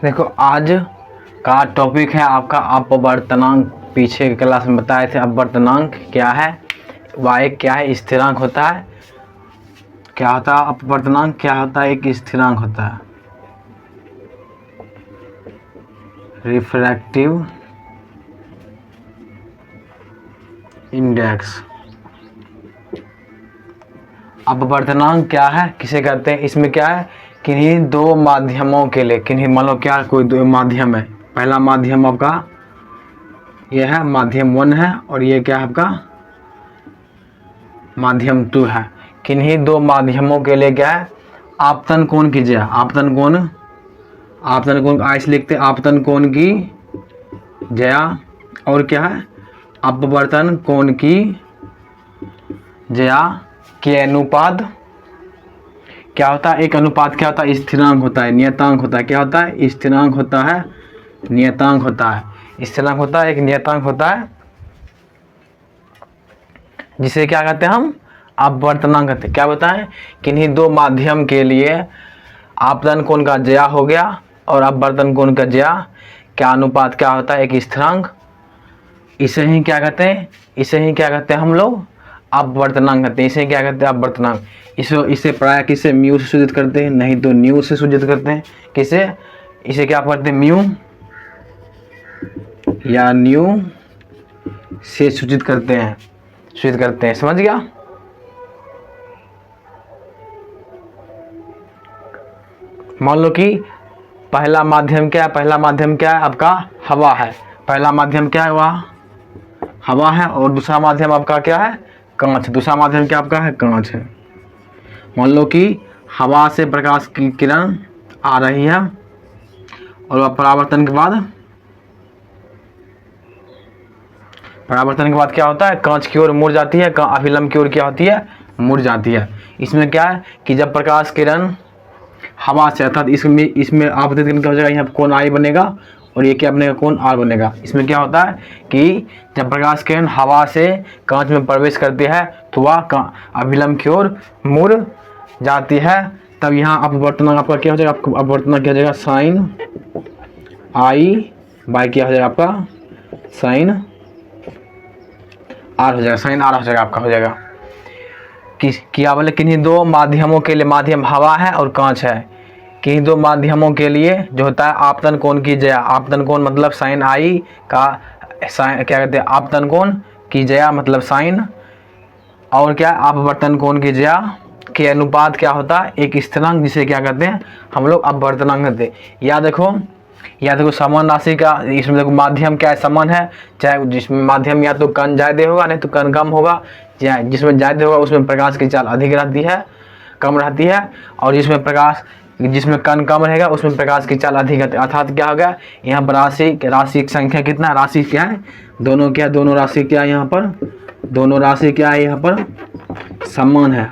देखो आज का टॉपिक है आपका अपवर्तनांक। पीछे के क्लास में बताए थे अपवर्तनांक क्या है, वाई क्या है, स्थिरांक होता है, क्या होता है अपवर्तनांक, क्या होता है एक स्थिरांक होता है रिफ्रैक्टिव इंडेक्स। अपवर्तनांक क्या है, किसे कहते हैं, इसमें क्या है किन्हीं दो माध्यमों के लिए, किन्हीं मान लो क्या कोई दो माध्यम है, पहला माध्यम आपका ये है माध्यम 1 है और ये क्या है आपका माध्यम 2 है। किन्हीं दो माध्यमों के लिए क्या है आपतन कोण की जया, आपतन कोण ऐसे लिखते हैं आपतन कोण की जया और क्या है अपवर्तन कोण की जया के अनुपात क्या होता है, एक अनुपात क्या होता है स्थिरांक होता है, नियतांक होता है, क्या होता है स्थिरांक होता है, नियतांक होता है, स्थिरांक होता है, एक नियतांक होता है जिसे क्या कहते हैं हम अपवर्तनांक कहते हैं। क्या बताएं किन्हीं दो माध्यम के लिए आपतन कोण का जया हो गया और अपवर्तन कोण का जया क्या अनुपात क्या होता है एक स्थिरांक, इसे ही क्या कहते हैं, इसे ही क्या कहते हैं हम लोग अपवर्तनांक कहते हैं, इसे क्या कहते हैं अपवर्तनांक। इसे प्राय किसे म्यू से सूचित करते हैं, नहीं तो न्यू से सूचित करते हैं, किसे इसे क्या करते हैं म्यू या न्यू से सूचित करते हैं, समझ गया। मान लो कि पहला माध्यम क्या है, पहला माध्यम क्या है आपका हवा है, पहला माध्यम क्या है वह हवा है और दूसरा माध्यम आपका क्या है कांच, दूसरा माध्यम क्या आपका है कांच है। मान लो कि हवा से प्रकाश की किरण आ रही है और परावर्तन के बाद क्या होता है कांच की ओर मुड़ जाती है, अभिलंब की ओर क्या होती है मुड़ जाती है। इसमें क्या है कि जब प्रकाश किरण हवा से अर्थात इसमें आपतित किरण क्या हो जाएगा, यहाँ कोण आई बनेगा और ये क्या बनेगा कोण आर बनेगा। इसमें क्या होता है कि जब प्रकाश किरण हवा से कांच में प्रवेश करती है तो वह अभिलंब की ओर मुड़ जाती है, तब यहाँ अपवर्तनांक आपका क्या हो जाएगा, अपवर्तनांक क्या हो जाएगा साइन आई बाई क्या हो जाएगा आपका साइन आर हो जाएगा, साइन आर हो जाएगा आपका हो जाएगा। क्या बोले किन्हीं दो माध्यमों के लिए, माध्यम हवा है और कांच है, किन्हीं दो माध्यमों के लिए जो होता है आपतन कोण की जया, आपतन कोण मतलब साइन आई का क्या कहते हैं आपतन कोण की जया मतलब साइन और क्या अपवर्तन कोण की जया के अनुपात क्या होता है एक स्थिरांक जिसे क्या कहते हैं हम लोग अपवर्तनांक कहते हैं। या देखो समान राशि का, इसमें देखो माध्यम क्या है समान है, चाहे जिसमें माध्यम या तो कण ज़्यादा होगा नहीं तो कण कम होगा, चाहे जिसमें ज़्यादा होगा उसमें प्रकाश की चाल अधिक रहती है कम रहती है और जिसमें कण कम रहेगा उसमें प्रकाश की चाल अधिक रहती है। अर्थात क्या हो गया यहाँ पर राशि की संख्या कितना, राशि क्या है दोनों राशि क्या है यहाँ पर, दोनों राशि क्या है यहाँ पर समान है।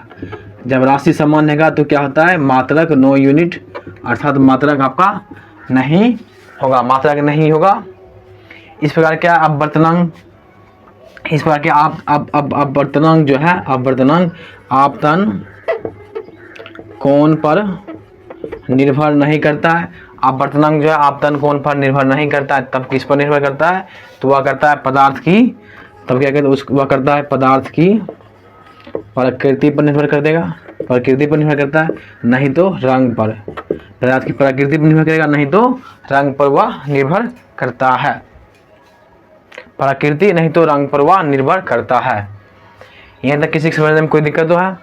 जब राशि समान रहेगा तो क्या होता है मात्रक नो यूनिट, अर्थात मात्रक आपका नहीं होगा, मात्रक नहीं होगा। इस प्रकार क्या अपवर्तनांक, इस प्रकार के अपवर्तनांक जो है अपवर्तनांक आपतन कोण पर निर्भर नहीं करता है, अपवर्तनांक जो है आपतन कोण पर निर्भर नहीं करता है, तब किस पर निर्भर करता है तो वह करता है पदार्थ की, तब क्या कहते हैं वह करता है पदार्थ की प्रकृति पर निर्भर कर देगा, प्रकृति पर निर्भर करता है नहीं तो रंग पर, पदार्थ की प्रकृति पर निर्भर करेगा नहीं तो रंग पर वह निर्भर करता है, प्रकृति नहीं तो रंग पर वह निर्भर करता है। यहाँ तक किसी समझने में कोई दिक्कत तो है।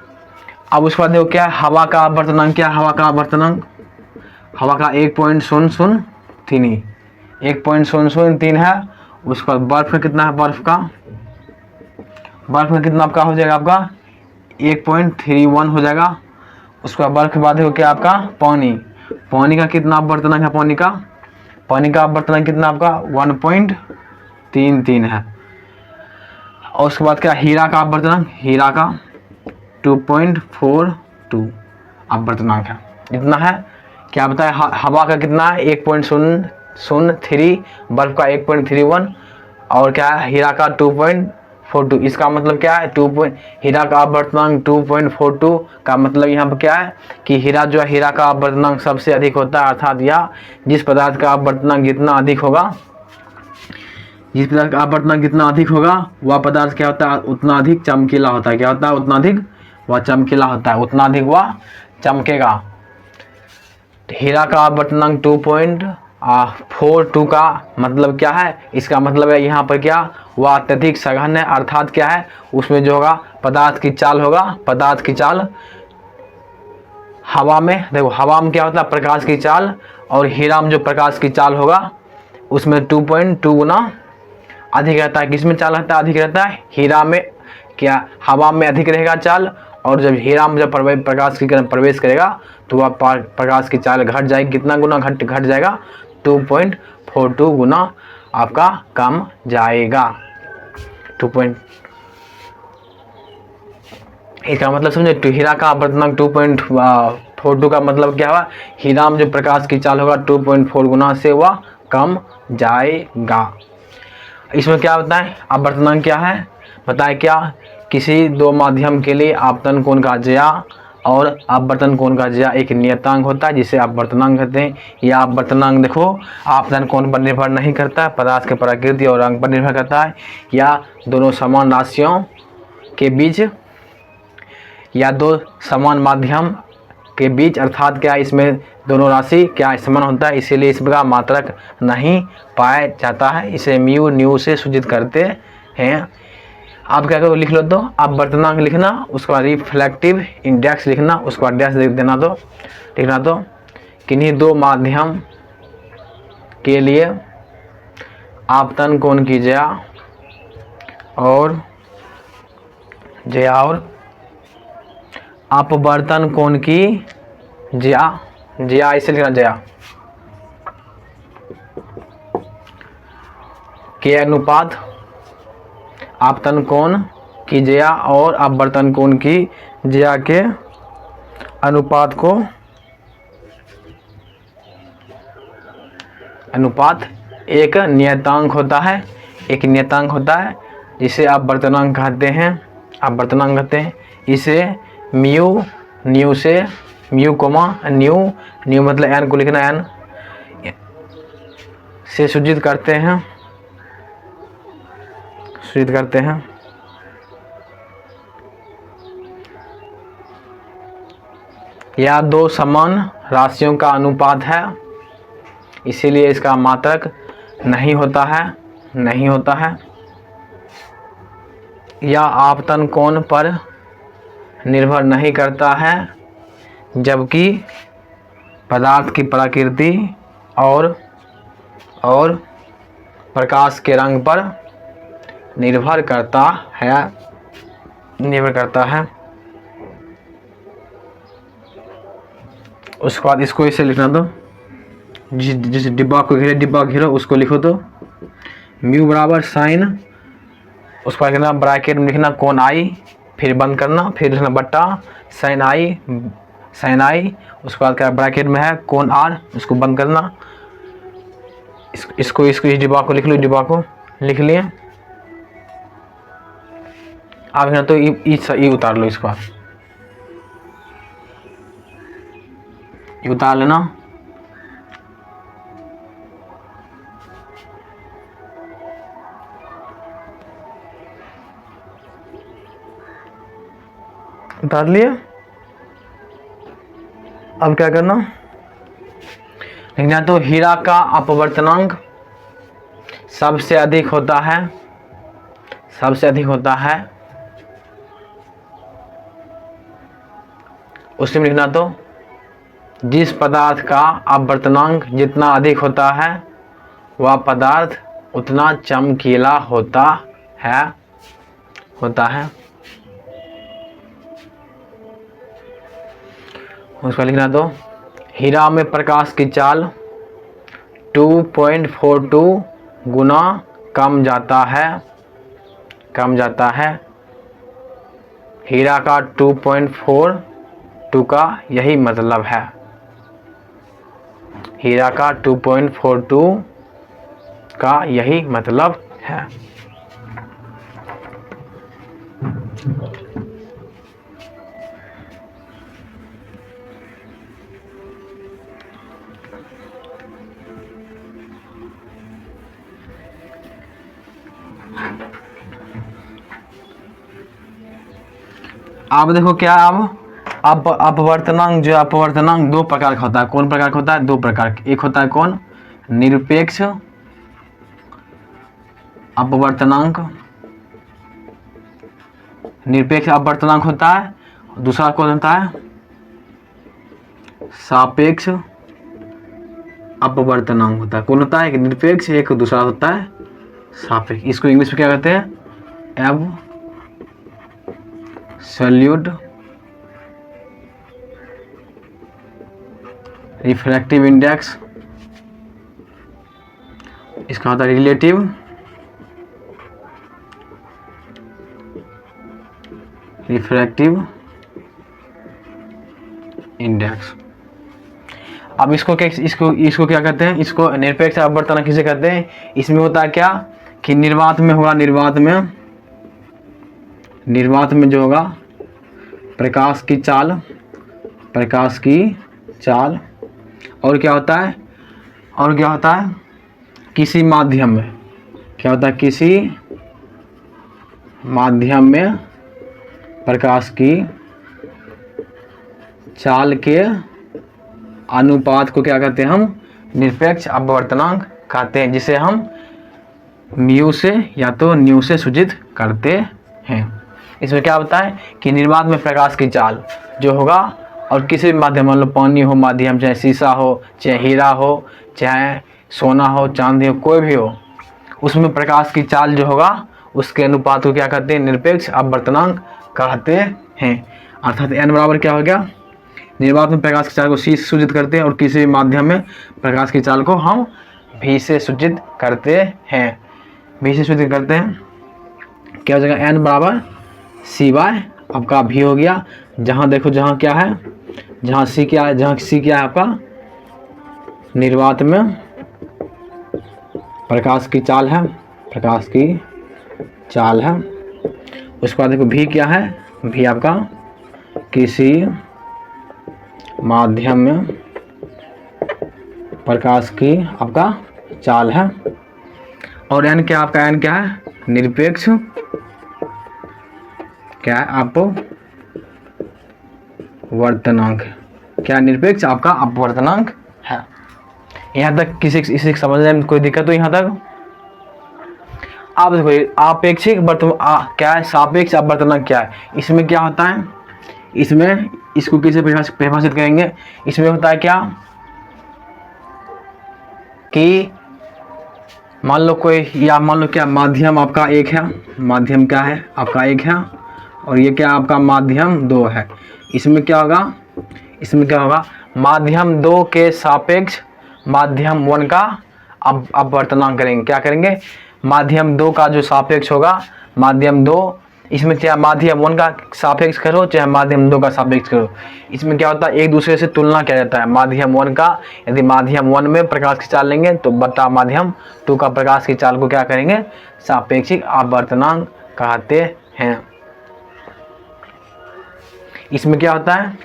अब उसके बाद देखो क्या है हवा का अपवर्तनांक, क्या हवा का अपवर्तनांक, हवा का 1.003 है। उसके बाद बर्फ का कितना है, बर्फ में कितना आपका हो जाएगा आपका 1.31 हो जाएगा। उसके बाद बर्फ के बाद देखो क्या आपका पानी का कितना अपवर्तनांक है, पानी का अपवर्तनांक कितना आपका 1.33 है। और उसके बाद क्या हीरा का अपवर्तनांक, हीरा का 2.42 अपवर्तनांक है, इतना है। क्या बताए हवा का कितना है 1.003, बर्फ का 1.31 और क्या है हीरा का 2.42। इसका मतलब क्या है, हीरा का अपवर्तनांक 2.42 का मतलब यहाँ पर क्या है कि हीरा जो है, हीरा का अपवर्तनांक सबसे अधिक होता है, अर्थात या जिस पदार्थ का अपवर्तनांक जितना अधिक होगा, जिस पदार्थ का अपवर्तनांक जितना अधिक होगा वह पदार्थ क्या होता है, उतना अधिक चमकीला होता है। क्या होता है, उतना अधिक वह चमकीला होता है, उतना अधिक वह चमकेगा। हीरा का अपवर्तनांक 2.42 का मतलब क्या है, इसका मतलब है यहाँ पर क्या, वह अत्यधिक सघन है, अर्थात क्या है, उसमें जो होगा पदार्थ की चाल होगा, पदार्थ की चाल हवा में, देखो हवा में क्या होता है, प्रकाश की चाल, और हीरा में जो प्रकाश की चाल होगा उसमें 2.2 गुना अधिक रहता है। किसमें चाल रहता है, अधिक रहता है, हीरा में। क्या हवा में अधिक रहेगा चाल, और जब हीरा में जब प्रकाश की किरण प्रवेश करेगा तो वह प्रकाश की चाल घट जाएगी। कितना गुना घट जाएगा, 2.42 गुना आपका कम जाएगा। 2. इसका मतलब समझे, हीरा का अपवर्तनांक 2.42 का मतलब क्या हुआ, हीरा में जो प्रकाश की चाल होगा 2.4 गुना से वह कम जाएगा। इसमें क्या बताएं, अपवर्तनांक क्या है बताएं, क्या किसी दो माध्यम के लिए आपतन कोण का ज्या और अपवर्तन कोण का ज्या एक नियतांक होता है जिसे अपवर्तनांक कहते हैं। यह अपवर्तनांक देखो आपतन कोण पर निर्भर नहीं करता है, पदार्थ के प्रकृति और रंग पर निर्भर करता है, या दोनों समान राशियों के बीच, या दो समान माध्यम के बीच, अर्थात क्या इसमें दोनों राशि क्या समान होता है, इसीलिए इसका मात्रक नहीं पाया जाता है। इसे म्यू न्यू से सूचित करते हैं। आप क्या करो, लिख लो, तो आप अपवर्तनांक लिखना, उसके बाद रिफ्लेक्टिव इंडेक्स लिखना, उसके बाद डैश लिख देना, तो लिखना तो किन्हीं दो माध्यम के लिए आपतन कोण की ज्या और अपवर्तन कोण की ज्या इसे लिखना, ज्या के अनुपात आपतन कोण की ज्या और अपवर्तन कोण की ज्या के अनुपात को एक नियतांक होता है, एक नियतांक होता है जिसे अपवर्तनांक कहते हैं। इसे म्यू न्यू से म्यू कोमा न्यू मतलब एन को लिखना, एन से सूचित करते हैं। या दो समान राशियों का अनुपात है, इसीलिए इसका मात्रक नहीं होता है। या आपतन कोण पर निर्भर नहीं करता है, जबकि पदार्थ की प्रकृति और प्रकाश के रंग पर निर्भर करता है। उसके बाद इसको इसे लिखना, दो जिस डिब्बा घेरो उसको लिखो, तो म्यू बराबर साइन, उसके बाद लिखना ब्रैकेट में लिखना कोण आई, फिर बंद करना, फिर लिखना बट्टा साइन आई, उसके बाद क्या ब्रैकेट में है कोण आर, उसको बंद करना। इसको इस डिब्बा को लिख लो, डिब्बा को लिख लिए। अब ना तो ई उतार लो, इसको उतार लेना। उतार लिए। अब क्या करना, लिखना तो हीरा का अपवर्तनांक सबसे अधिक होता है, उसमें लिखना तो जिस पदार्थ का अपवर्तनांक जितना अधिक होता है वह पदार्थ उतना चमकीला होता है। उसका लिखना तो हीरा में प्रकाश की चाल 2.42 गुना कम जाता है। हीरा का 2.42 का यही मतलब है। हीरा का 2.42 का यही मतलब है। अब देखो क्या, अब अपवर्तनांक जो है, अपवर्तनांक दो प्रकार का होता है। कौन प्रकार का होता है? दो प्रकार का। एक होता है कौन? निरपेक्ष अपवर्तनांक, निरपेक्ष अपवर्तनांक होता है। दूसरा कौन होता है? सापेक्ष अपवर्तनांक होता है। कौन होता है? एक निरपेक्ष, एक दूसरा होता है सापेक्ष। इसको इंग्लिश में क्या कहते हैं? एब्सोल्यूट रिफ्रैक्टिव इंडेक्स, इसका होता है रिलेटिव रिफ्रैक्टिव इंडेक्स। अब इसको क्या कहते हैं? इसको निरपेक्ष अपवर्तनांक किसे कहते हैं? इसमें होता है क्या कि निर्वात में होगा, निर्वात में जो होगा प्रकाश की चाल, और क्या होता है? किसी माध्यम में, क्या होता है? किसी माध्यम में प्रकाश की चाल के अनुपात को क्या कहते हैं? हम निरपेक्ष अपवर्तनांक कहते हैं, जिसे हम म्यू से या तो न्यू से सूचित करते हैं। इसमें क्या होता है कि निर्वात में प्रकाश की चाल जो होगा, और किसी भी माध्यम, मतलब पानी हो माध्यम, चाहे शीशा हो, चाहे हीरा हो, चाहे सोना हो, चांदी हो, कोई भी हो, उसमें प्रकाश की चाल जो होगा उसके अनुपात को क्या कहते हैं? निरपेक्ष अपवर्तनांक कहते हैं। अर्थात n बराबर क्या हो गया? निर्वात में प्रकाश की चाल को c से सूचित करते हैं, और किसी भी माध्यम में प्रकाश की चाल को हम v से सूचित करते हैं। क्या हो जाएगा? n बराबर c बाय आपका v हो गया। जहाँ देखो, जहाँ क्या है, जहाँ c क्या है, आपका निर्वात में प्रकाश की चाल है, उसके बाद देखो v क्या है? v आपका किसी माध्यम में प्रकाश की आपका चाल है, और n क्या आपका? n क्या है? निरपेक्ष क्या है? अपवर्तनांक। क्या? निरपेक्ष आपका अपवर्तनांक है। यहाँ तक इसे समझने में कोई दिक्कत हो? यहाँ तक आप देखो, आपेक्षिक क्या है? सापेक्ष अपवर्तनांक क्या है? इसमें क्या होता है? इसमें इसको किसे परिभाषित करेंगे? इसमें होता है क्या कि मान लो क्या माध्यम आपका एक है, माध्यम क्या है आपका? एक है, और ये क्या आपका? माध्यम दो है। इसमें क्या होगा? माध्यम दो के सापेक्ष माध्यम वन का अपवर्तनांक करेंगे। क्या करेंगे? माध्यम दो का जो सापेक्ष होगा, माध्यम दो, इसमें क्या माध्यम वन का सापेक्ष करो चाहे माध्यम दो का सापेक्ष करो, इसमें क्या होता है? एक दूसरे से तुलना किया जाता है। माध्यम वन का, यदि माध्यम वन में प्रकाश की चाल लेंगे तो बटा माध्यम टू का प्रकाश की चाल को क्या करेंगे? सापेक्षिक अपवर्तनांक कहते हैं। इसमें क्या होता है?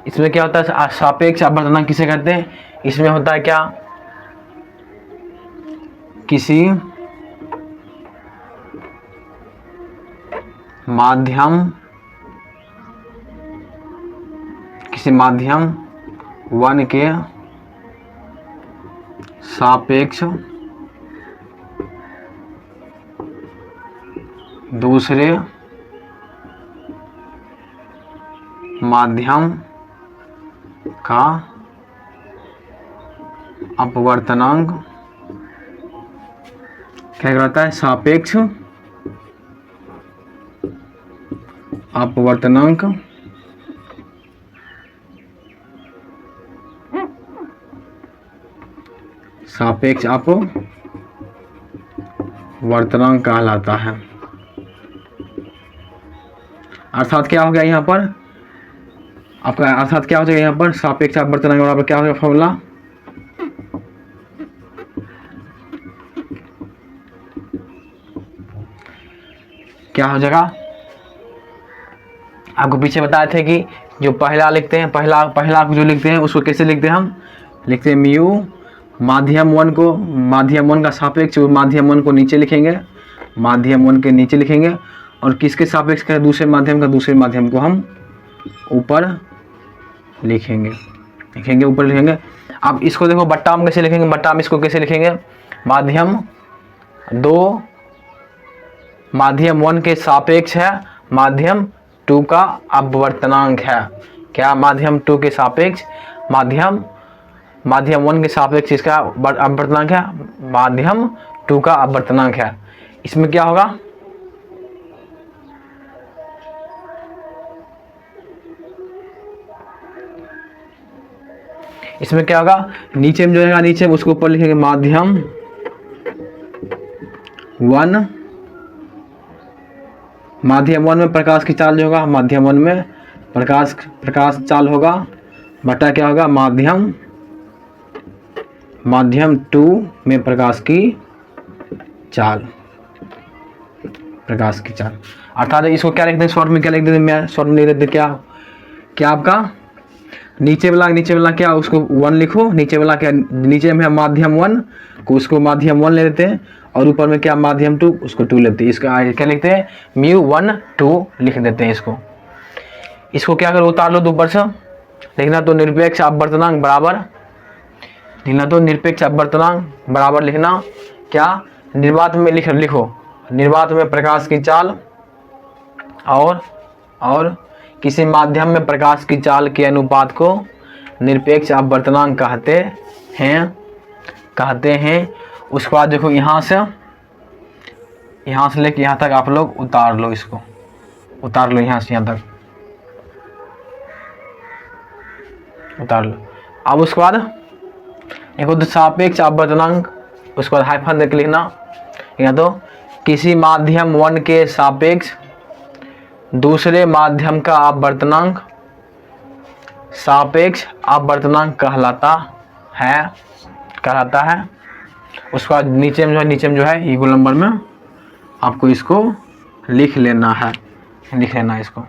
इसमें क्या होता है? सापेक्ष अपवर्तनांक किसे कहते हैं? इसमें होता है क्या? किसी माध्यम वन के सापेक्ष दूसरे माध्यम का अपवर्तनांक क्या कहलाता है? सापेक्ष अपवर्तनांक। सापेक्ष अपवर्तनांक कहलाता है। अर्थात क्या हो गया यहाँ पर आपका? अर्थात क्या हो जाएगा यहाँ पर? सापेक्ष अपवर्तनांक बराबर क्या हो जाएगा फॉर्मूला? क्या हो जाएगा? आपको पीछे बताए थे कि जो पहला लिखते हैं, पहला जो लिखते हैं उसको कैसे लिखते हैं, हम लिखते हैं म्यू माध्यम 1 को, माध्यम 1 का सापेक्ष माध्यम 1 को नीचे लिखेंगे, माध्यम 1 के नीचे लिखेंगे, और किसके सापेक्ष का, दूसरे माध्यम को हम ऊपर लिखेंगे, ऊपर लिखेंगे। अब इसको देखो बट्टा हम कैसे लिखेंगे, बट्टा हम इसको कैसे लिखेंगे, माध्यम 2 माध्यम 1 के सापेक्ष है, माध्यम 2 का अपवर्तनांक है। क्या, माध्यम 2 के सापेक्ष माध्यम 1 के सापेक्ष इसका अपवर्तनांक है, माध्यम 2 का अपवर्तनांक है। इसमें क्या होगा, इसमें क्या होगा, नीचे में जो है, नीचे में उसको ऊपर लिखेंगे माध्यम 1, माध्यम 1 में प्रकाश की चाल जो होगा, माध्यम 1 में प्रकाश चाल होगा, बटा क्या होगा, माध्यम 2 में प्रकाश की चाल, अर्थात इसको क्या लिख दें, शॉर्ट में क्या लिख देते, मैं शॉर्ट में लिख देते, क्या आपका नीचे वाला क्या, उसको 1 लिखो, नीचे वाला क्या, नीचे में है माध्यम 1 को, उसको माध्यम 1 ले लेते हैं, और ऊपर में क्या माध्यम 2, उसको 2 लेते हैं। इसका क्या लिखते हैं, म्यू 1 2 लिख देते हैं। इसको क्या करो, उतार लो तो ऊपर से लिखना, तो निरपेक्ष अपवर्तनांक बराबर लिखना, तो निरपेक्ष अपवर्तनांक बराबर लिखना क्या, निर्वात में लिखो निर्वात में प्रकाश की चाल और किसी माध्यम में प्रकाश की चाल के अनुपात को निरपेक्ष अपवर्तनांक कहते हैं। उसके बाद देखो यहाँ से लेके यहाँ तक आप लोग उतार लो, इसको उतार लो, यहाँ से यहाँ तक उतार लो। अब उसके बाद देखो तो सापेक्ष अपवर्तनांक, उसके बाद हाइफन देख लिखना, या तो किसी माध्यम 1 के सापेक्ष दूसरे माध्यम का अपवर्तनांक सापेक्ष अपवर्तनांक कहलाता है। उसके बाद नीचे में जो है इक्वल नंबर में आपको इसको लिख लेना है इसको।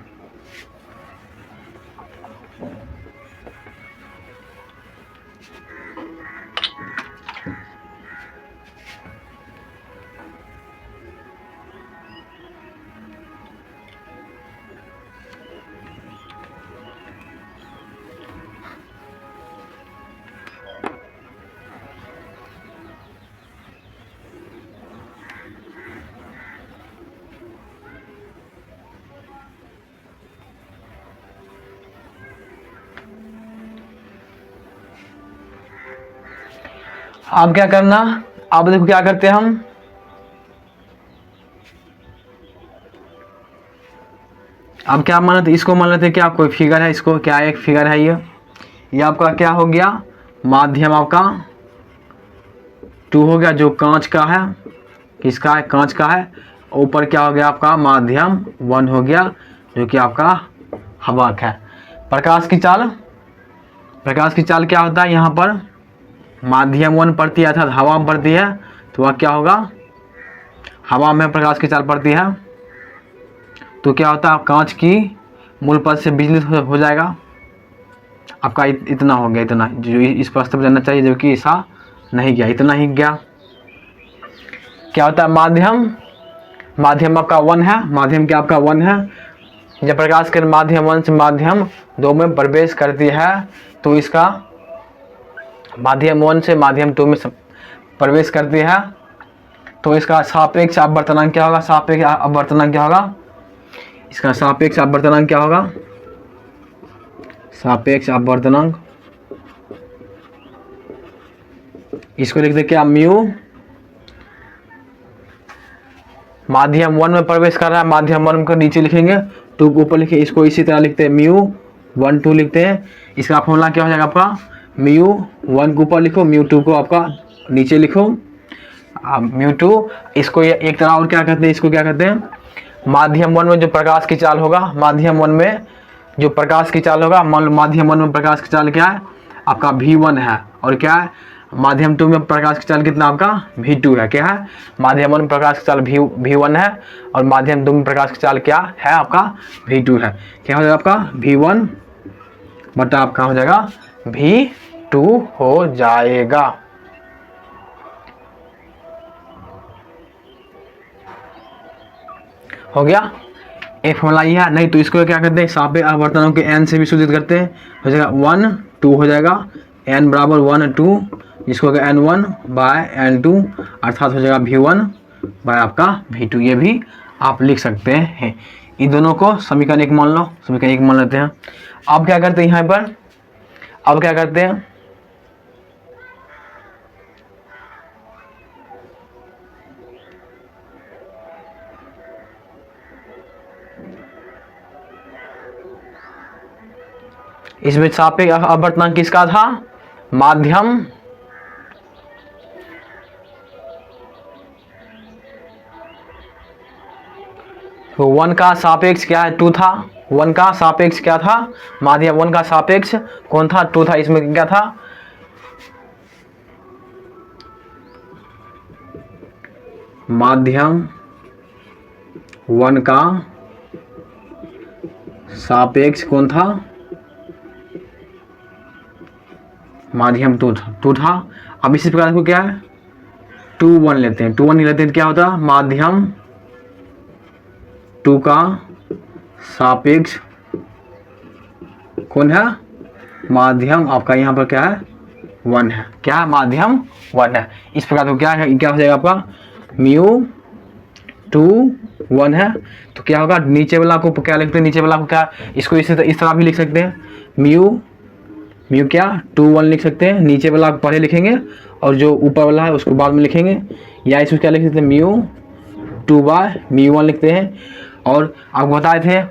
अब क्या करना, अब देखो क्या करते हैं हम, अब क्या मान लेते, इसको मान लेते क्या कोई फिगर है, इसको क्या एक फिगर है, ये आपका क्या हो गया, माध्यम आपका 2 हो गया जो कांच का है, किसका है, कांच का है। ऊपर क्या हो गया आपका माध्यम 1 हो गया जो कि आपका हवा का है। प्रकाश की चाल क्या होता है, यहाँ पर माध्यम 1 पड़ती है अर्थात हवा में पड़ती है, तो वह क्या होगा, हवा में प्रकाश की चाल पड़ती है तो क्या होता है, कांच की मूल पद से विचलित हो जाएगा। आपका इतना हो गया, इतना जो इस प्रश्न में जानना चाहिए, जो कि ऐसा नहीं गया, इतना ही गया। क्या होता है, माध्यम आपका 1 है, माध्यम क्या आपका 1 है। जब प्रकाश के माध्यम 1 से माध्यम 2 में प्रवेश करती है तो इसका माध्यम 1 से माध्यम 2 में प्रवेश करती है तो इसका सापेक्ष अपवर्तनांक क्या होगा, इसका सापेक्ष अपवर्तनांक क्या होगा, इसको लिख दे क्या, म्यू माध्यम 1 में प्रवेश कर रहा है, माध्यम 1 को नीचे लिखेंगे, 2 को ऊपर लिखे, इसको इसी तरह लिखते हैं म्यू 1 2 लिखते हैं। इसका फॉर्मूला क्या हो जाएगा आपका, म्यू 1 को ऊपर लिखो, म्यू 2 को आपका नीचे लिखो। म्यू 2 इसको एक तरह और क्या कहते हैं, इसको क्या कहते हैं, माध्यम 1 में जो प्रकाश की चाल होगा, माध्यम 1 में जो प्रकाश की चाल होगा, मान लो माध्यम 1 में प्रकाश की चाल क्या है आपका V1 है, और क्या है माध्यम 2 में प्रकाश का चाल कितना आपका V2 है। क्या है, माध्यम 1 में प्रकाश का चाल V1 है और माध्यम 2 में प्रकाश का चाल क्या है आपका V2 है। क्या हो जाएगा आपका V1 बटा आपका हो जाएगा V2 हो जाएगा। हो गया, एक फॉर्मूला ये है। नहीं तो इसको क्या करते हैं, सापेक्ष आवर्तनों के n से भी सूचित करते हैं। हो जाएगा 1 2 हो जाएगा, n बराबर 1 2, जिसको होगा n1 बाय n2 अर्थात हो जाएगा V1 बाय आपका V2। ये भी आप लिख सकते हैं। इन दोनों को समीकरण 1 मान लो, समीकरण 1 मान लेते हैं। अब क्या करते हैं यहाँ पर, अब क्या करते हैं, इसमें सापेक्ष अपवर्तनांक किसका था, माध्यम तो 1 का सापेक्ष क्या है 2 था, 1 का सापेक्ष क्या था, माध्यम 1 का सापेक्ष कौन था 2 था। इसमें क्या था, माध्यम 1 का सापेक्ष कौन था, माध्यम 2 था। अब इसी प्रकार को क्या है 2 1 लेते हैं, 2 1 लेते हैं क्या होता है, माध्यम 2 का सापेक्ष कौन है, माध्यम आपका यहाँ पर क्या है 1 है। क्या है, माध्यम 1 है। इस प्रकार को क्या है, क्या हो जाएगा आपका μ2 1 है। तो क्या होगा, नीचे वाला को क्या लिखते हैं, नीचे वाला को क्या, इसको इस तरह भी लिख सकते हैं, म्यू क्या 2 1 लिख सकते हैं। नीचे वाला पहले लिखेंगे और जो ऊपर वाला है उसको बाद में लिखेंगे, या इसको क्या लिख सकते हैं μ2 बाय μ1 लिखते हैं। और आपको बताए थे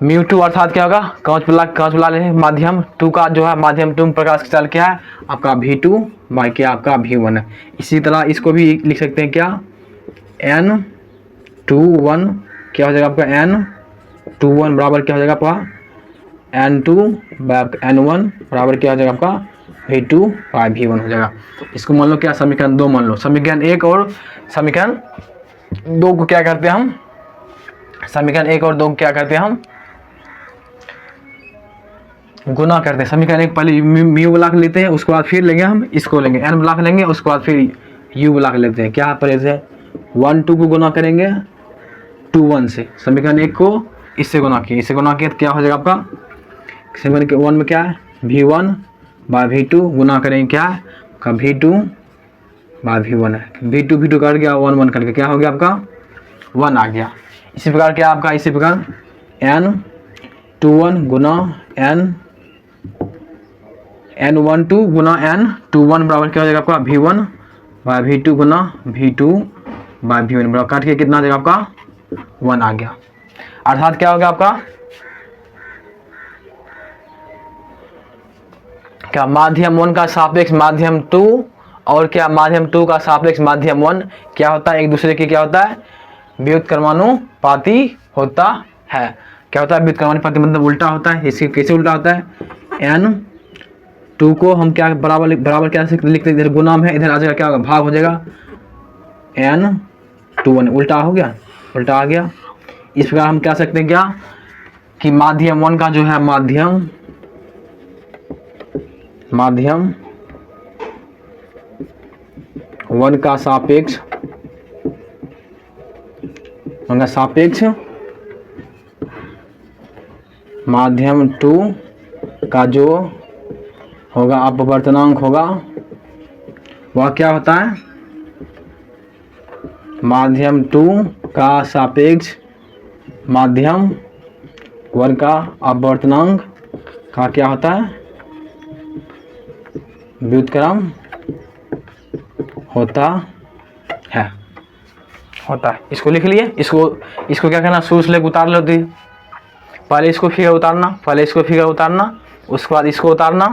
μ2 अर्थात क्या होगा, कांच वाला ले माध्यम 2 का जो है, माध्यम 2 में प्रकाश का चाल क्या है आपका V2 बाय क्या आपका V1 है। इसी तरह इसको भी लिख सकते हैं क्या n21 क्या हो जाएगा आपका n21 बराबर क्या हो जाएगा आपका n2 बाय n1 बराबर क्या हो जाएगा आपका V2 बाय V1 हो जाएगा। इसको मान लो क्या समीकरण 2 मान लो। समीकरण 1 और समीकरण 2 को क्या करते हैं हम, समीकरण 1 और 2 को क्या करते हैं हम गुना करते हैं। समीकरण 1 पहले म्यू ब्लॉक लेते हैं, उसके बाद फिर लेंगे हम इसको लेंगे n ब्लॉक लेंगे, उसके बाद फिर u ब्लॉक लेते हैं। क्या पर ऐसे 1 2 को गुना करेंगे 2 1 से, समीकरण 1 को इससे गुना किए, इससे गुना किए तो क्या हो जाएगा आपका, समीकरण 1 में क्या है V1 बाय V2 गुना करेंगे क्या है का V2 बाय V1 है। V2 कट गया 1 1 करके क्या हो गया आपका 1 आ गया। इसी प्रकार क्या आपका, इसी प्रकार n21 गुना n12 गुना n21 बराबर क्या हो जाएगा आपका V1 बाय V2 गुना V2 बाय V1 बराबर काट के कितना आ जाएगा आपका 1 आ गया। अर्थात क्या हो गया आपका, क्या माध्यम 1 का सापेक्ष माध्यम 2 और क्या माध्यम 2 का सापेक्ष माध्यम 1 क्या होता है, एक दूसरे के क्या होता है व्युत्क्रमानुपाती होता है। क्या होता है व्युत्क्रमानुपाती मतलब उल्टा होता है। इसके कैसे उल्टा होता है, n2 को हम क्या बराबर क्या लिखते हैं, इधर गुना है, इधर आ जाएगा क्या होगा भाग हो जाएगा n21 उल्टा हो गया, उल्टा आ गया। इस प्रकार हम क्या सकते हैं क्या कि माध्यम 1 का जो है माध्यम 1 का सापेक्ष माध्यम 2 का जो होगा अपवर्तनांक होगा वह क्या होता है, माध्यम 2 का सापेक्ष माध्यम 1 का अपवर्तनांक का क्या होता है व्युत्क्रम होता है। इसको लिख लिए, इसको क्या करना शुरू से लेकर उतार लो, पहले इसको फिगर उतारना, उसके बाद इसको उतारना,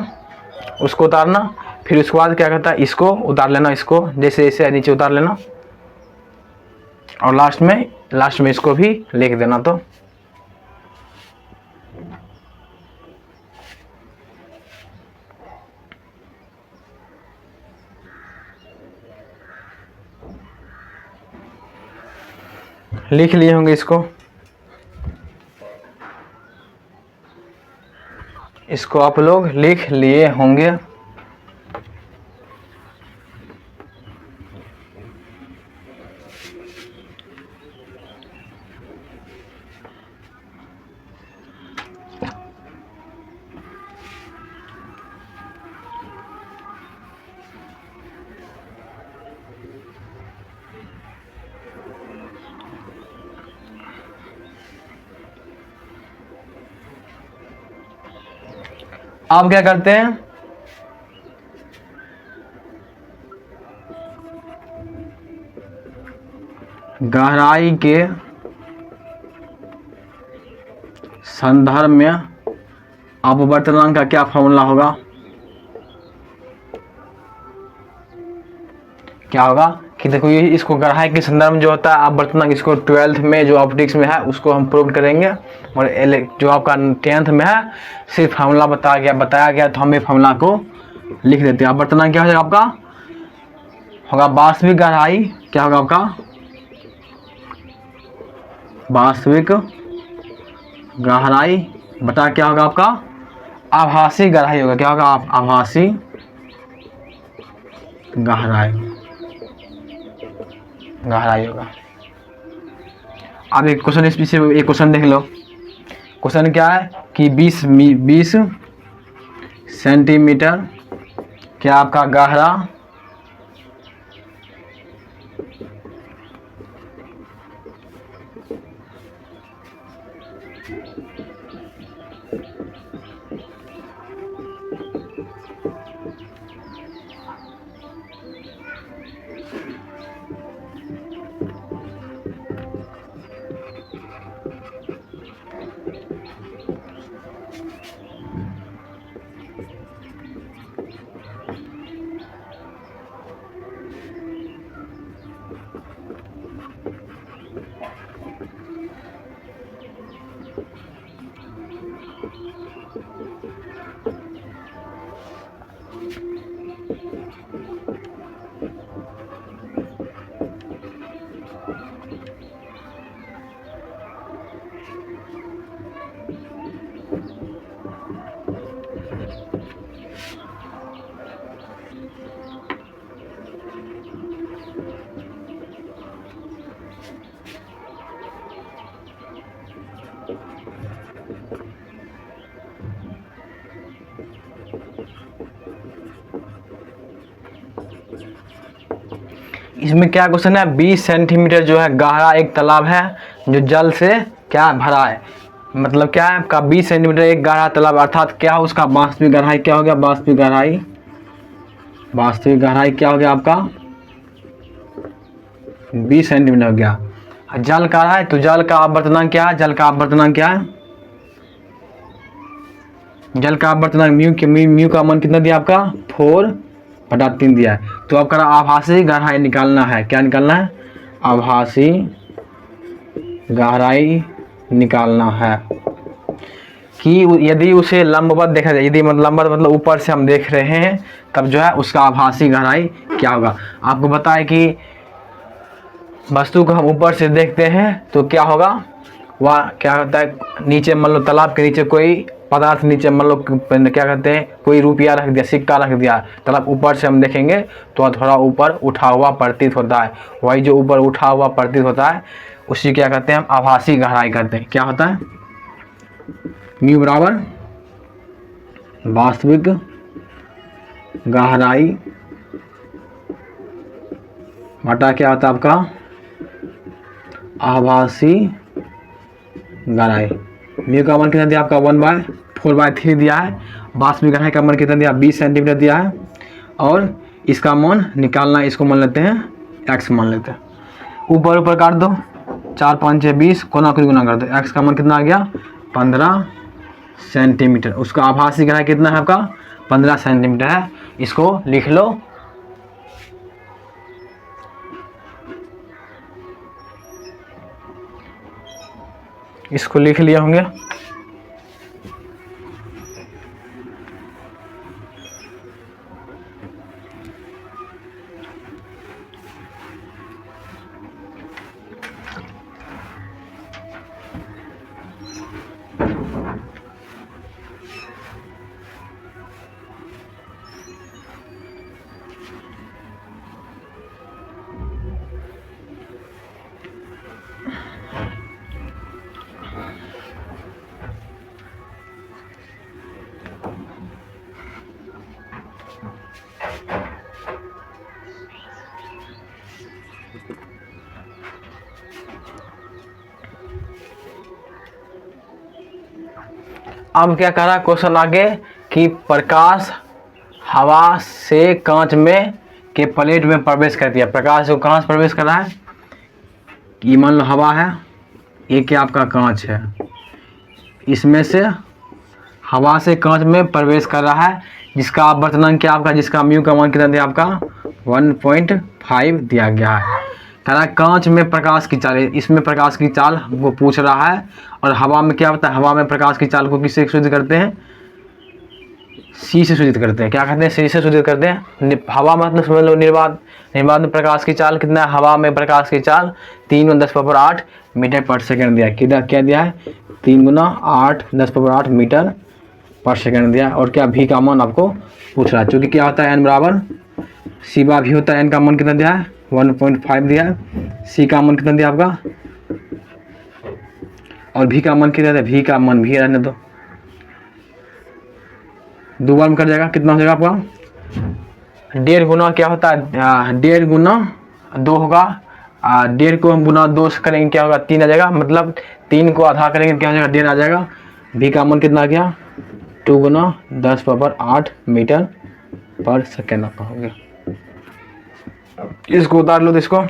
उसको उतारना, फिर उसके बाद क्या करता है इसको उतार लेना, इसको जैसे जैसे नीचे उतार लेना और लास्ट में इसको भी लिख देना। तो लिख लिए होंगे इसको आप लोग लिख लिए होंगे। आप क्या करते हैं, गहराई के संदर्भ में अपवर्तनांक का क्या फॉर्मूला होगा, क्या होगा कि देखो ये इसको गहराई के संदर्भ में जो होता है अपवर्तनांक, इसको 12th में जो ऑप्टिक्स में है उसको हम प्रूव करेंगे, और जो आपका 10th में है सिर्फ फॉर्मूला बताया गया तो हम ये फॉर्मूला को लिख देते हैं। अपवर्तनांक क्या हो जाएगा आपका, होगा वास्तविक गहराई, क्या होगा आपका, वास्तविक गहराई बटा क्या होगा आपका, आभासी गहराई होगा, क्या होगा, आभासी गहराई होगा। अब एक क्वेश्चन इस पीछे एक क्वेश्चन देख लो। क्वेश्चन क्या है कि 20 सेंटीमीटर क्या आपका गहरा इसमें क्या क्वेश्चन है, 20 सेंटीमीटर जो है गहरा एक तालाब है जो जल से क्या भरा है, मतलब क्या है आपका 20 सेंटीमीटर एक गहरा तालाब, अर्थात क्या उसका वास्तविक गहराई क्या हो गया, वास्तविक गहराई क्या हो गया आपका 20 सेंटीमीटर हो गया। जल का है तो जल का अपवर्तनांक क्या है, जल का अपवर्तनांक म्यू का मान कितना दिया आपका 4/3 दिया है। तो आपका आभासी गहराई निकालना है, क्या निकालना है, आभासी गहराई निकालना है कि यदि उसे लंबवत देखा जाए, यदि लंबवत मतलब ऊपर से हम देख रहे हैं तब जो है उसका आभासी गहराई क्या होगा। आपको पता है कि वस्तु को हम ऊपर से देखते हैं तो क्या होगा, वह क्या होता है, नीचे मान लो तालाब के नीचे कोई पदार्थ, नीचे मान लो क्या कहते हैं कोई रुपया रख दिया, सिक्का रख दिया, तालाब ऊपर से हम देखेंगे तो थोड़ा ऊपर उठा हुआ प्रतीत होता है, वही जो ऊपर उठा हुआ प्रतीत होता है उसी क्या कहते हैं हम आभासी गहराई कहते हैं। क्या होता है, म्यू बराबर वास्तविक गहराई बटा क्या होता है आपका आभासी गहराई। म्यू का मान कितना दिया आपका 1/4/3 दिया है, वास्तविक गहराई का मान कितना दिया 20 सेंटीमीटर दिया है, और इसका मान निकालना, इसको मान लेते हैं x मान लेते हैं, ऊपर ऊपर काट दो, 4 5 6 20 कोना कोई गुना कर दो, x का मान कितना आ गया 15 सेंटीमीटर, उसका आभासी गहराई कितना है आपका 15 सेंटीमीटर है। इसको लिख लो, इसको लिख लिए होंगे। अब क्या कह रहा है क्वेश्चन आगे कि प्रकाश हवा से कांच में के प्लेट में प्रवेश कर दिया। प्रकाश जो कहाँ से प्रवेश कर रहा है, ये मान लो हवा है, ये क्या आपका कांच है, इसमें से हवा से कांच में प्रवेश कर रहा है, जिसका आवर्तनांक क्या आपका, जिसका म्यू का मान कितना दिया आपका 1.5 दिया गया है। कह रहा है कांच में प्रकाश की चाल, इसमें प्रकाश की चाल हमको पूछ रहा है। और हवा में क्या होता है, हवा में प्रकाश की चाल को किससे सूचित करते हैं, सी से सूचित करते हैं। क्या कहते हैं, सी से सूचित करते हैं। हवा मतलब समझ लो निर्वात, निर्वात में प्रकाश की चाल कितना है, हवा में प्रकाश की चाल 3×10⁸ मीटर पर सेकेंड दिया है। क्या दिया है, 3×8×10⁸ मीटर पर सेकेंड दिया। और क्या भी का मान आपको पूछ रहा है, चूँकि क्या होता है एन बराबर सी बा भी होता है। एन का मान कितना दिया है 1.5 दिया है। सी का मान कितना दिया आपका, और भी का मान कितना दिया, भी का मान भी रहने दो, 2 बार में कट जाएगा, कितना हो जाएगा आपका 1.5 गुना क्या होता है 1.5 गुना 2 होगा। 1.5 को हम गुना 2 से करेंगे क्या होगा 3 आ जाएगा, मतलब 3 को आधा करेंगे क्या हो जाएगा 1.5 आ जाएगा। भी का मान कितना आ गया 2×10⁸ मीटर पर सेकेंड आपका हो गया। इसको उतार लो, इसको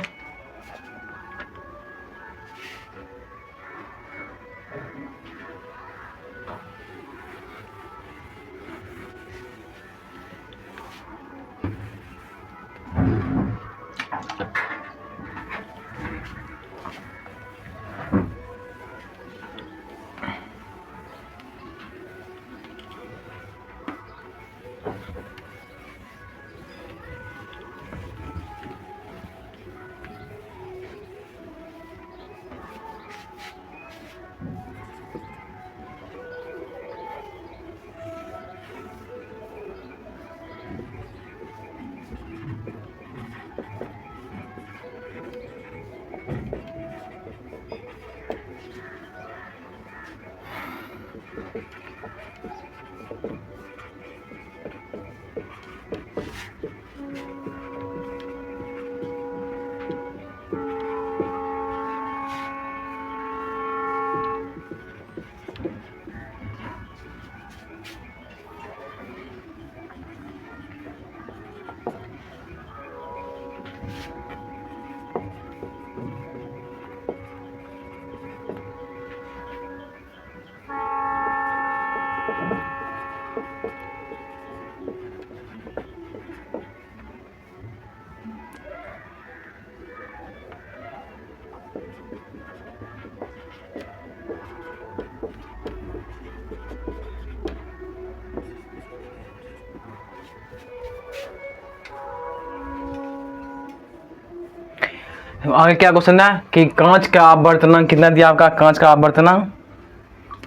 आगे क्या क्वेश्चन है कि कांच का आवर्तनांक कितना दिया आपका, कांच का आवर्तनांक,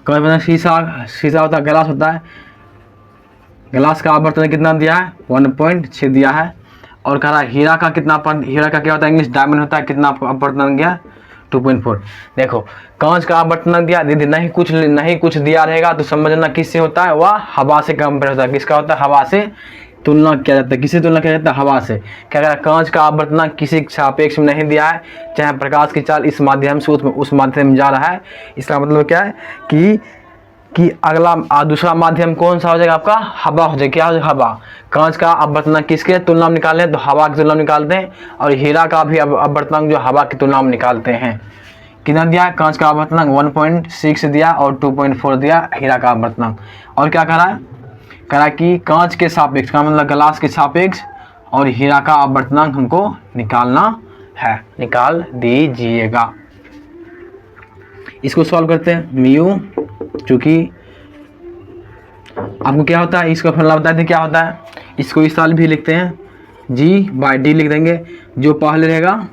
कांच में शीशा होता है, गिलास होता है, गिलास का आवर्तनांक कितना दिया है 1.6 दिया है। और कह रहा है हीरा का कितना, हीरा का क्या होता है इंग्लिश डायमंड होता है, कितना आवर्तनांक दिया 2.4। देखो कांच का आवर्तनांक दिया, दीदी नहीं कुछ दिया रहेगा तो समझना किससे होता है, वह हवा से कंपेयर होता है। किसका होता है, हवा से तुलना किया जाता है। किससे तुलना किया जाता है, हवा से। क्या कह रहा है कांच का आवर्तनांक किसी सापेक्ष में नहीं दिया है, चाहे प्रकाश की चाल इस माध्यम से उस माध्यम में जा रहा है। इसका मतलब क्या है कि अगला दूसरा माध्यम कौन सा हो जाएगा आपका, हवा हो जाएगा। क्या हो जाएगा, हवा। कांच का आवर्तनांक किसके तुलना में निकालते हैं, तो हवा की तुलना में निकालते हैं। और हीरा का भी आवर्तनांक जो हवा की तुलना में निकालते हैं। कितना दिया, कांच का आवर्तनांक 1.6 दिया और 2.4 दिया हीरा का आवर्तनांक। और क्या कह रहा है, कह रहा है कि कांच के सापेक्ष का मतलब ग्लास के सापेक्ष और हीरा का आवर्तनांक हमको निकालना है, निकाल दीजिएगा। इसको सॉल्व करते हैं। म्यू चूँकि आपको क्या होता है, इसका फॉर्मूला बता दें क्या होता है। इसको इस साल भी लिखते हैं, G/D लिख देंगे। जो पहले रहेगा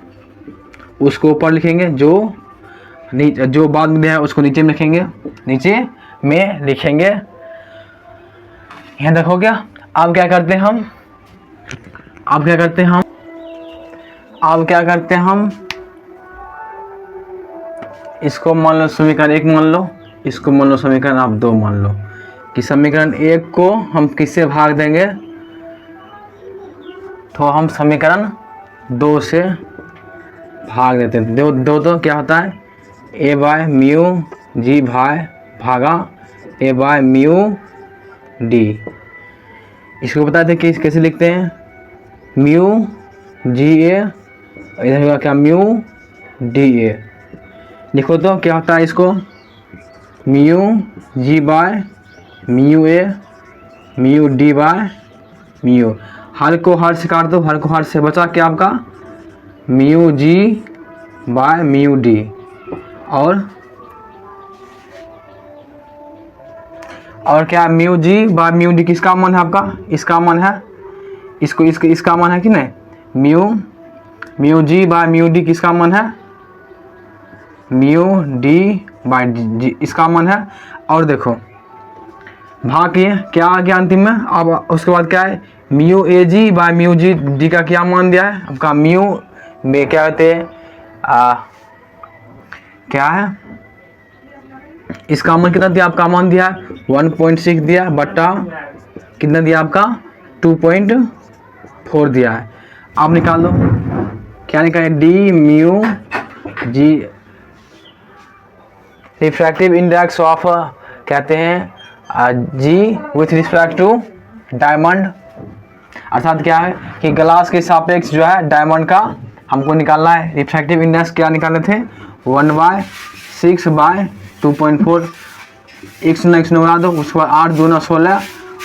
उसको ऊपर लिखेंगे, जो बाद में है उसको नीचे में लिखेंगे, यहाँ देखो क्या। अब क्या करते हैं हम, इसको मान लो समीकरण 1 मान लो, इसको मान लो समीकरण आप 2 मान लो। कि समीकरण 1 को हम किससे भाग देंगे, तो हम समीकरण 2 से भाग देते हैं। दो तो क्या होता है ए बाय म्यू जी भागा ए बाय म्यू डी। इसको बताते हैं कि कैसे लिखते हैं, म्यू जी ए, इधर होगा क्या म्यू डी ए। लिखो तो क्या होता है इसको, mu ji by mu A mu D by mu. हर को हर से काट दो, हर को हर से बचा क्या आपका mu ji by mu d. और क्या mu ji by mu d किसका मान है आपका, इसका मान है, इसका मान है कि नहीं, mu ji by mu d किसका मान है, म्यू डी बाय जी इसका मान है। और देखो भाग किए क्या आ गया अंतिम में। अब उसके बाद क्या है, mu a g by mu g d का क्या मान दिया है आपका, म्यू में क्या कहते हैं क्या है, इसका मान कितना दिया आपका, मान दिया 1.6 दिया बट्टा कितना दिया आपका 2.4 दिया है। आप निकाल लो क्या निकाले, d mu g refractive index of कहते हैं g with respect to diamond, अर्थात क्या है कि ग्लास के सापेक्ष जो है डायमंड का हमको निकालना है। रिफ्रैक्टिव इंडेक्स क्या निकाले थे 1/6/2.4। एक शून्य बना दो, उसके बाद 8 दूना 16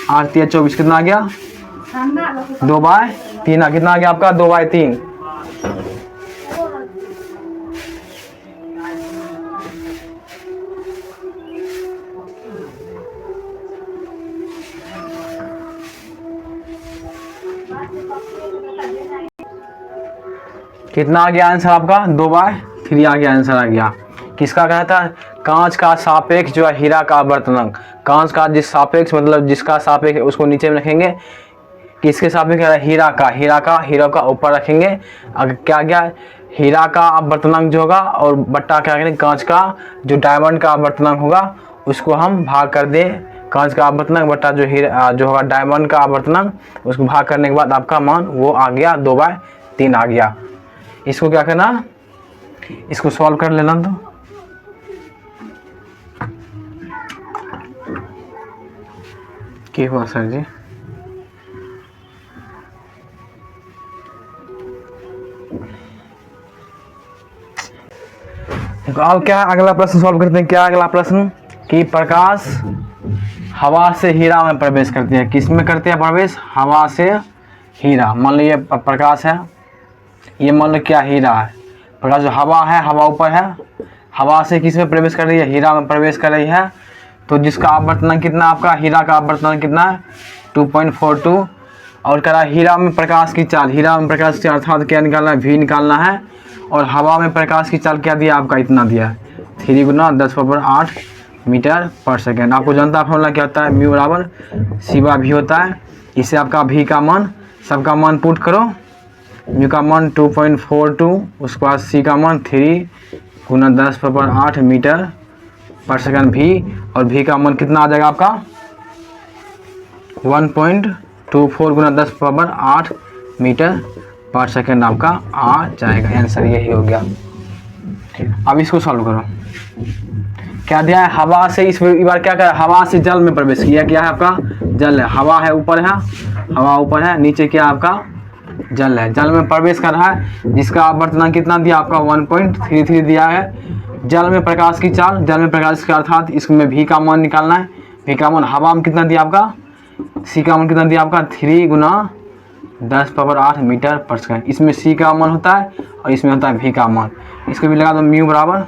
8 3 24 कितना आ गया 2/3 कितना आ गया आपका 2/3। कितना आ गया आंसर आपका 2/3 आ गया आंसर आ गया। किसका कहा था, कांच का सापेक्ष जो है हीरा का आवर्तनांक, कांच का जिस सापेक्ष मतलब जिसका सापेक्ष है उसको नीचे में रखेंगे, किसके सापेक्ष हीरा का ऊपर रखेंगे। अगर क्या गया हीरा का आवर्तनांक जो होगा और बट्टा क्या करेंगे कांच का जो डायमंड का आवर्तनांक होगा उसको हम भाग कर दें, कांच का आवर्तनांक बट्टा जो हीरा जो होगा डायमंड का आवर्तनांक उसको भाग करने के बाद आपका मान वो आ गया 2/3 आ गया। इसको क्या करना, इसको सॉल्व कर लेना। तो क्या हुआ सर जी, अब क्या अगला प्रश्न सॉल्व करते हैं। क्या अगला प्रश्न कि प्रकाश हवा से हीरा में प्रवेश करती है, किस में करते हैं प्रवेश, हवा से हीरा। मान लो ये प्रकाश है, ये मान लो क्या हीरा है, प्रकाश जो हवा है हवा ऊपर है, हवा से किस में प्रवेश कर रही है, हीरा में प्रवेश कर रही है। तो जिसका आवर्तनांक कितना आपका, हीरा का आवर्तनांक कितना है 2.42। और कह रहा है हीरा में प्रकाश की चाल, हीरा में प्रकाश की चाल अर्थात क्या निकालना है, v निकालना है। और हवा में प्रकाश की चाल क्या दिया आपका, इतना दिया है 3 × 10⁸ मीटर पर सेकेंड। आपको जानता फॉर्मूला क्या होता है, म्यू बराबर c/v होता है। इससे आपका v का मान सबका मान पुट करो, म्यू का मान 2.42, उसके बाद c का मान 3 × 10⁸ मीटर पर सेकेंड v, और v का मान कितना आ जाएगा आपका 1.24 × 10⁸ मीटर पर सेकेंड आपका आ जाएगा। आंसर यही हो गया। अब इसको सॉल्व करो। क्या दिया है, हवा से इस बार क्या कर, हवा से जल में प्रवेश किया, क्या है आपका जल है, हवा है ऊपर है, हवा ऊपर है, नीचे क्या आपका जल है, जल में प्रवेश कर रहा है जिसका आवर्तनांक कितना दिया आपका 1.33 दिया है। जल में प्रकाश की चाल, जल में प्रकाश का अर्थात इसमें v का मान निकालना है। v का मान हवा में कितना दिया आपका, c का मान कितना दिया आपका 3 × 10⁸ मीटर पर सेकेंड। इसमें c का मान होता है और इसमें होता है v का मान। इसको भी लगा दो, म्यू बराबर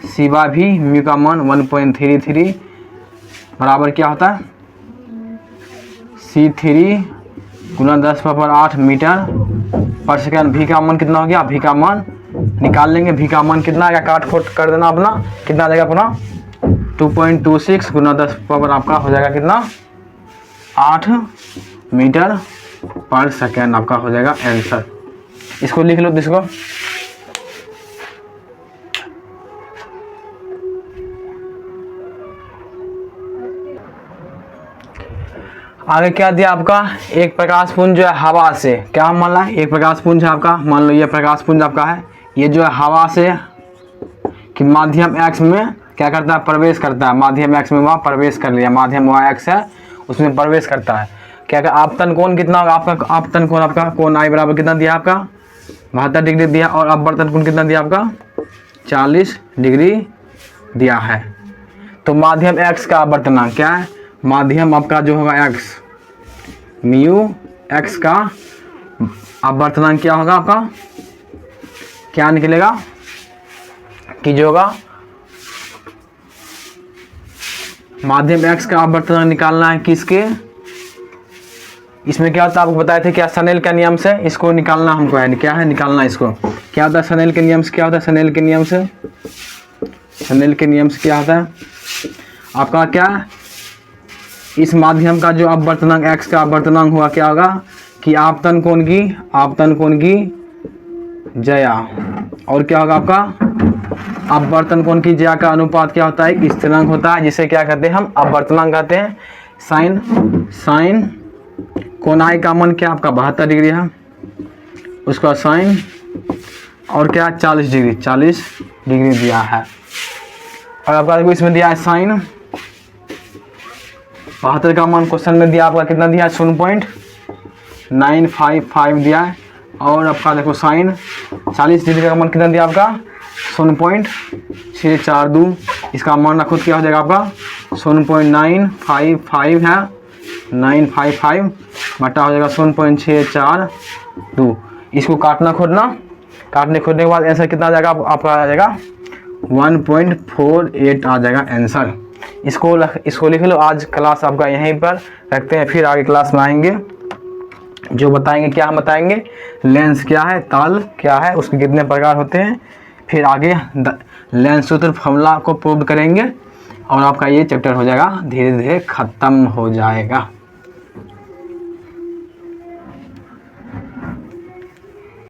c/v, म्यू का मान 1.33 बराबर क्या होता है c3 × 10⁸ मीटर पर सेकेंड। v का मान कितना हो गया, v का मान निकाल लेंगे, v का मान कितना आएगा, काट खोट कर देना अपना, कितना आ जाएगा अपना 2.26 × 10 आपका हो जाएगा कितना 8 मीटर पर सेकेंड आपका हो जाएगा आंसर। इसको लिख लो, इसको आगे क्या दिया आपका, एक प्रकाश पुंज जो है हवा से, क्या मान ला, एक प्रकाश पुंज है आपका, मान लो ये प्रकाश पुंज आपका है, ये जो है हवा से कि माध्यम x में क्या करता है, प्रवेश करता है। माध्यम x में वह प्रवेश कर लिया, माध्यम y x है उसमें प्रवेश करता है। क्या आपतन कोण कितना होगा आपका, आपतन कोण आपका कोण I बराबर कितना दिया आपका 72 डिग्री दिया, और अपवर्तन कोण कितना दिया आपका 40 डिग्री दिया है। तो माध्यम x का अपवर्तनांक क्या है, माध्यम आपका जो होगा x, म्यू x का अपवर्तनांक क्या होगा आपका, क्या निकलेगा कि जो होगा माध्यम x का अपवर्तनांक निकालना है किसके, इसमें क्या होता है आपको बताए थे क्या, स्नेल का नियम से इसको निकालना हमको है, क्या है निकालना इसको, क्या होता है स्नेल के नियम से, क्या होता है स्नेल के नियम से, स्नेल के नियम से क्या होता है आपका, क्या इस माध्यम का जो अपवर्तनांक x का अपवर्तनांक हुआ क्या होगा कि आपतन कोण की जया, और क्या होगा आपका अपवर्तन कोण की जया का अनुपात क्या होता है, एक स्थिरांक होता है जिसे क्या कहते हैं हम अपवर्तनांक कहते हैं। साइन कोण I का मान क्या आपका 72 डिग्री है, उसका साइन और क्या 40 डिग्री दिया है। और आपका देखो इसमें दिया है साइन 72 का मान क्वेश्चन में दिया आपका कितना दिया है 0.955 दिया है, और आपका देखो साइन 40 डिग्री का मान कितना दिया आपका 0.642, इसका मान रखो क्या हो जाएगा आपका 0.955 है, 955 बटा हो जाएगा 0.642। इसको काटने खोदने के बाद आंसर कितना आ जाएगा आपका, आ जाएगा 1.48 आ जाएगा आंसर। इसको लिख लो। आज क्लास आपका यहीं पर रखते हैं, फिर आगे क्लास में आएंगे जो बताएंगे, क्या हम बताएंगे लेंस क्या है, ताल क्या है, उसके कितने प्रकार होते हैं, फिर आगे लेंस सूत्र फॉर्मूला को प्रूव करेंगे और आपका ये चैप्टर हो जाएगा धीरे धीरे ख़त्म हो जाएगा।